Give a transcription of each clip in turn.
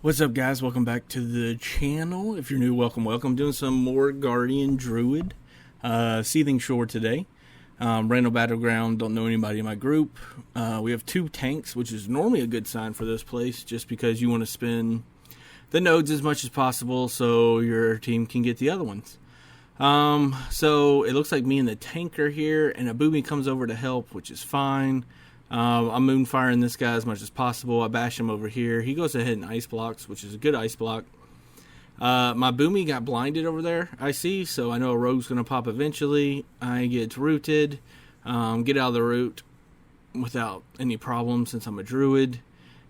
What's up, guys? Welcome back to the channel. If you're new, welcome. Doing some more Guardian Druid Seething Shore today. Random Battleground, don't know anybody in my group. We have 2 tanks, which is normally a good sign for this place, just because you want to spin the nodes as much as possible so your team can get the other ones. So it looks like me and the tank are here, and a boomy comes over to help, which is fine. I'm moonfiring this guy as much as possible. I bash him over here. He goes ahead and ice blocks, which is a good ice block. My boomy got blinded over there, I see, so I know a rogue's going to pop eventually. I get rooted, get out of the root without any problem since I'm a druid.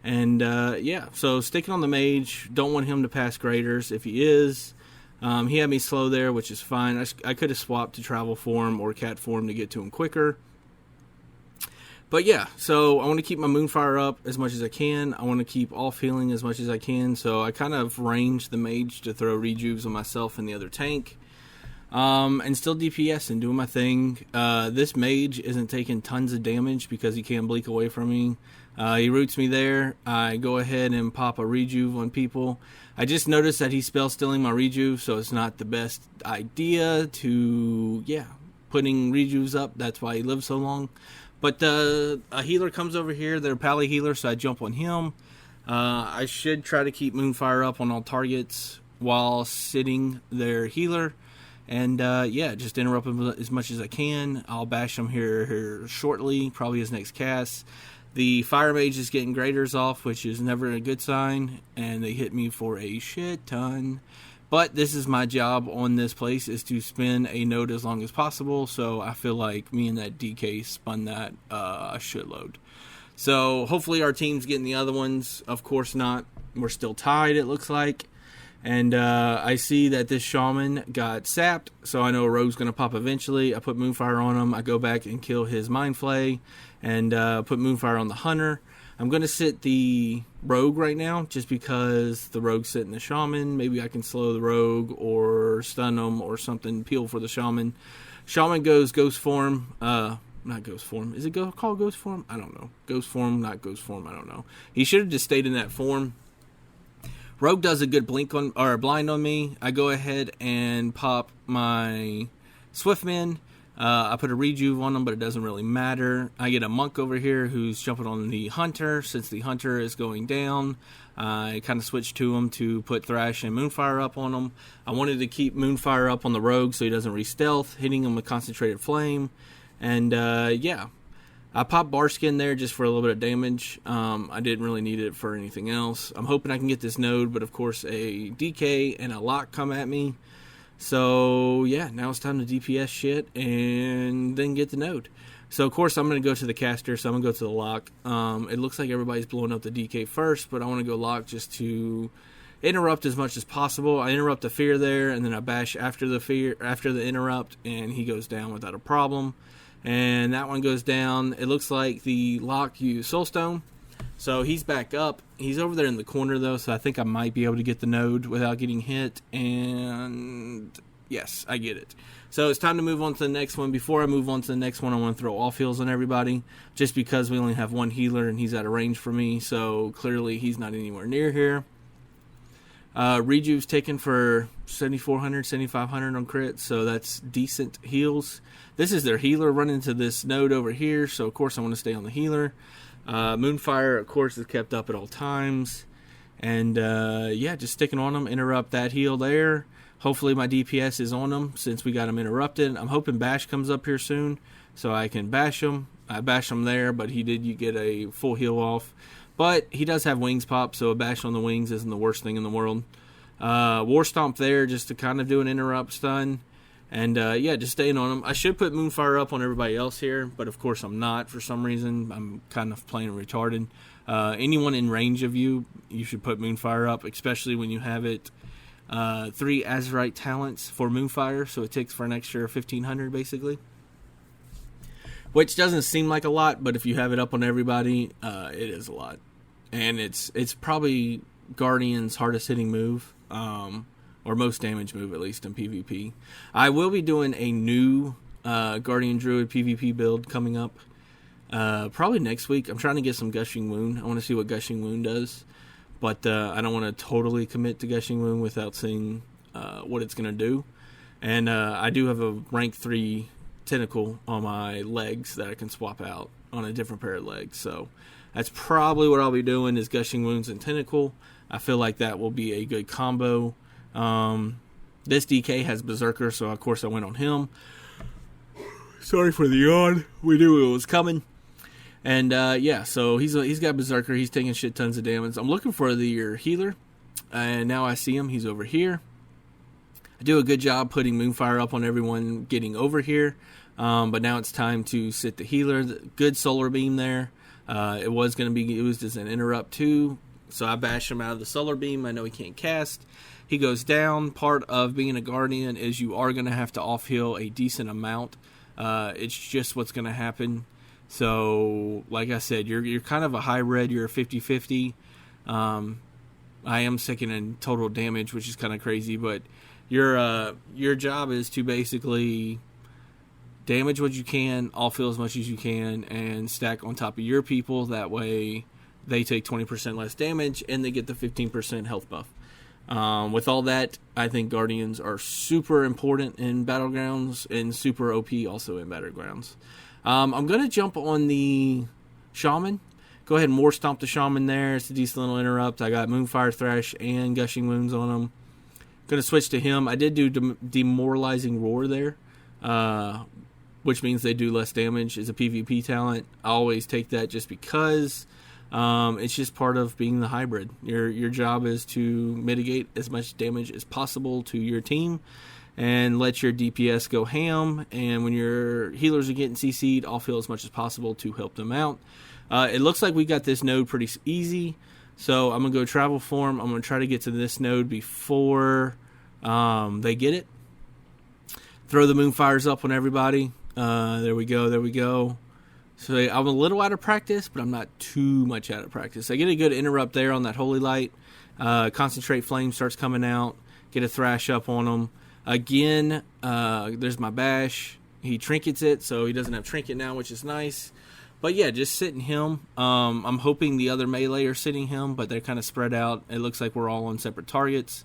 And yeah, so sticking on the mage. Don't want him to pass graders. If he is, he had me slow there, which is fine. I could have swapped to travel form or cat form to get to him quicker. But yeah, so I want to keep my Moonfire up as much as I can. I want to keep off healing as much as I can. So I kind of ranged the mage to throw rejuves on myself and the other tank. And still DPS and doing my thing. This mage isn't taking tons of damage because he can't blink away from me. He roots me there. I go ahead and pop a rejuve on people. I just noticed that he's spell stealing my rejuve, so it's not the best idea to, putting rejuves up. That's why he lives so long. But a healer comes over here. They're a pally healer, so I jump on him. I should try to keep Moonfire up on all targets while sitting their healer. And just interrupt him as much as I can. I'll bash him here shortly, probably his next cast. The fire mage is getting graders off, which is never a good sign. And they hit me for a shit ton. But this is my job on this place, is to spin a node as long as possible. So I feel like me and that DK spun that a shitload. So hopefully our team's getting the other ones. Of course not. We're still tied, it looks like. And I see that this shaman got sapped. So I know a rogue's going to pop eventually. I put Moonfire on him. I go back and kill his Mind Flay. And put Moonfire on the hunter. I'm going to sit the rogue right now, just because the rogue's sitting the shaman. Maybe I can slow the rogue or stun him or something, peel for the shaman. Shaman goes ghost form. Not ghost form. Is it called ghost form? I don't know. Ghost form, not ghost form. I don't know. He should have just stayed in that form. Rogue does a good blink on or blind on me. I go ahead and pop my Swiftman. I put a rejuve on him, but it doesn't really matter. I get a monk over here who's jumping on the hunter. Since the hunter is going down, I kind of switched to him to put Thrash and Moonfire up on him. I wanted to keep Moonfire up on the rogue so he doesn't re-stealth, hitting him with Concentrated Flame. And I popped Barskin there just for a little bit of damage. I didn't really need it for anything else. I'm hoping I can get this node, but of course a DK and a lock come at me. So, yeah, now it's time to DPS shit and then get the node. So, of course, I'm going to go to the caster, so I'm going to go to the lock. It looks like everybody's blowing up the DK first, but I want to go lock just to interrupt as much as possible. I interrupt the fear there, and then I bash after the interrupt, and he goes down without a problem. And that one goes down. It looks like the lock used Soulstone. So he's back up. He's over there in the corner, though, so I think I might be able to get the node without getting hit. And yes, I get it. So it's time to move on to the next one. Before I move on to the next one, I want to throw off heals on everybody, just because we only have one healer and he's out of range for me. So clearly he's not anywhere near here. Rejuve's taken for 7,400, 7,500 on crit, so that's decent heals. This is their healer running to this node over here, so of course I want to stay on the healer. Moonfire, of course, is kept up at all times. And, just sticking on them. Interrupt that heal there. Hopefully my DPS is on them since we got him interrupted. I'm hoping Bash comes up here soon so I can bash him. I bash him there, but you get a full heal off. But he does have wings pop, so a bash on the wings isn't the worst thing in the world. War Stomp there just to kind of do an interrupt stun. And, just staying on them. I should put Moonfire up on everybody else here, but of course I'm not for some reason. I'm kind of playing retarded. Anyone in range of you should put Moonfire up, especially when you have it 3 Azerite talents for Moonfire, so it takes for an extra 1,500 basically. Which doesn't seem like a lot, but if you have it up on everybody, it is a lot. And it's probably Guardian's hardest hitting move. Or most damage move, at least in PvP. I will be doing a new Guardian Druid PvP build coming up. Probably next week. I'm trying to get some Gushing Wound. I want to see what Gushing Wound does. but I don't want to totally commit to Gushing Wound without seeing what it's going to do. And I do have a rank 3 tentacle on my legs that I can swap out on a different pair of legs. So that's probably what I'll be doing, is Gushing Wounds and tentacle. I feel like that will be a good combo. This DK has Berserker, so of course I went on him. Sorry for the yawn. We knew it was coming. And yeah, so he's got Berserker. He's taking shit tons of damage. I'm looking for your healer, and now I see him. He's over here. I do a good job putting Moonfire up on everyone getting over here, but now it's time to sit the healer. Good solar beam there. It was going to be used as an interrupt too, so I bash him out of the solar beam. I know he can't cast. He goes down. Part of being a guardian is you are going to have to off heal a decent amount. It's just what's going to happen. So, like I said, you're kind of a hybrid. You're a 50-50. I am second in total damage, which is kind of crazy, but your job is to basically damage what you can, off heal as much as you can, and stack on top of your people. That way, they take 20% less damage and they get the 15% health buff. With all that, I think Guardians are super important in Battlegrounds and super OP also in Battlegrounds. I'm going to jump on the Shaman. Go ahead and War Stomp the Shaman there. It's a decent little interrupt. I got Moonfire Thrash and Gushing Wounds on him. Going to switch to him. I did do Demoralizing Roar there, which means they do less damage. It's a PvP talent. I always take that just because it's just part of being the hybrid. Your job is to mitigate as much damage as possible to your team and let your DPS go ham. And when your healers are getting CC'd, off heal as much as possible to help them out. It looks like we got this node pretty easy. So I'm going to go Travel Form. I'm going to try to get to this node before they get it. Throw the Moonfires up on everybody. There we go. There we go. So I'm a little out of practice, but I'm not too much out of practice. I get a good interrupt there on that Holy Light. Concentrate Flame starts coming out. Get a Thrash up on him. Again, there's my bash. He trinkets it, so he doesn't have trinket now, which is nice. But yeah, just sitting him. I'm hoping the other melee are sitting him, but they're kind of spread out. It looks like we're all on separate targets.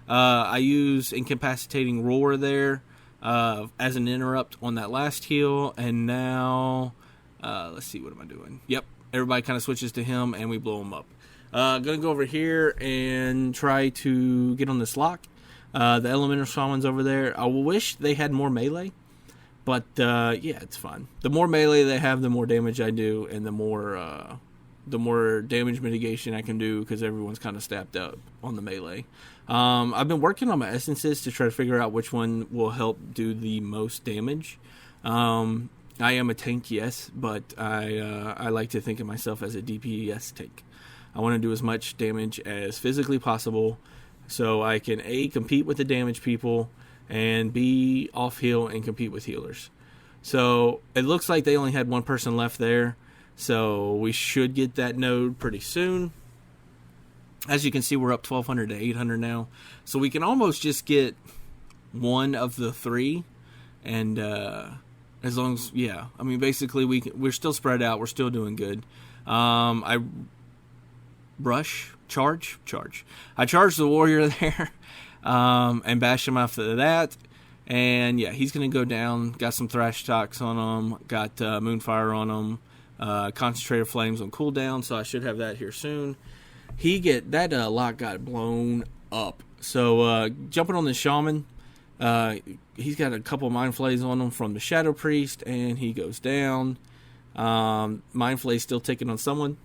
I use Incapacitating Roar there as an interrupt on that last heal. And now, let's see, what am I doing? Yep, everybody kind of switches to him, and we blow him up. Going to go over here and try to get on this lock. The Elemental Shaman's over there. I wish they had more melee. But, yeah, it's fine. The more melee they have, the more damage I do, and the more damage mitigation I can do, because everyone's kind of stacked up on the melee. I've been working on my essences to try to figure out which one will help do the most damage. I am a tank, yes, but I like to think of myself as a DPS tank. I want to do as much damage as physically possible, so I can, A, compete with the damage people, and B, off heal and compete with healers. So it looks like they only had one person left there, so we should get that node pretty soon. As you can see, we're up 1200 to 800 now, so we can almost just get one of the three. And as long as, yeah, I mean, basically we're still spread out, we're still doing good. I charge. I charged the warrior there. And bash him after that. And yeah, he's going to go down. Got some Thrash Talks on him. Got Moonfire on him. Concentrated Flames on cooldown. So I should have that here soon. That lock got blown up. So jumping on the Shaman. He's got a couple Mind Flays on him from the Shadow Priest. And he goes down. Mind Flay's still ticking on someone.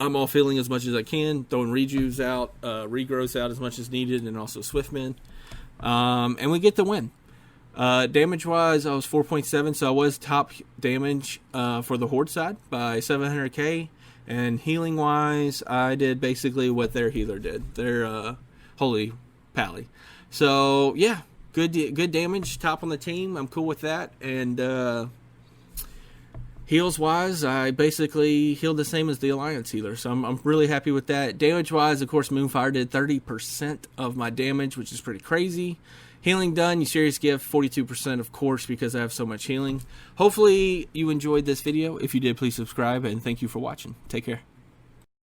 I'm off healing as much as I can, throwing rejuves out, regrowths out as much as needed, and also Swiftmen. And we get the win. Damage-wise, I was 4.7, so I was top damage for the Horde side by 700k. And healing-wise, I did basically what their healer did, their Holy Pally. So, yeah, good damage, top on the team. I'm cool with that. And heals-wise, I basically healed the same as the Alliance healer, so I'm really happy with that. Damage-wise, of course, Moonfire did 30% of my damage, which is pretty crazy. Healing done, you serious gift, 42%, of course, because I have so much healing. Hopefully, you enjoyed this video. If you did, please subscribe, and thank you for watching. Take care.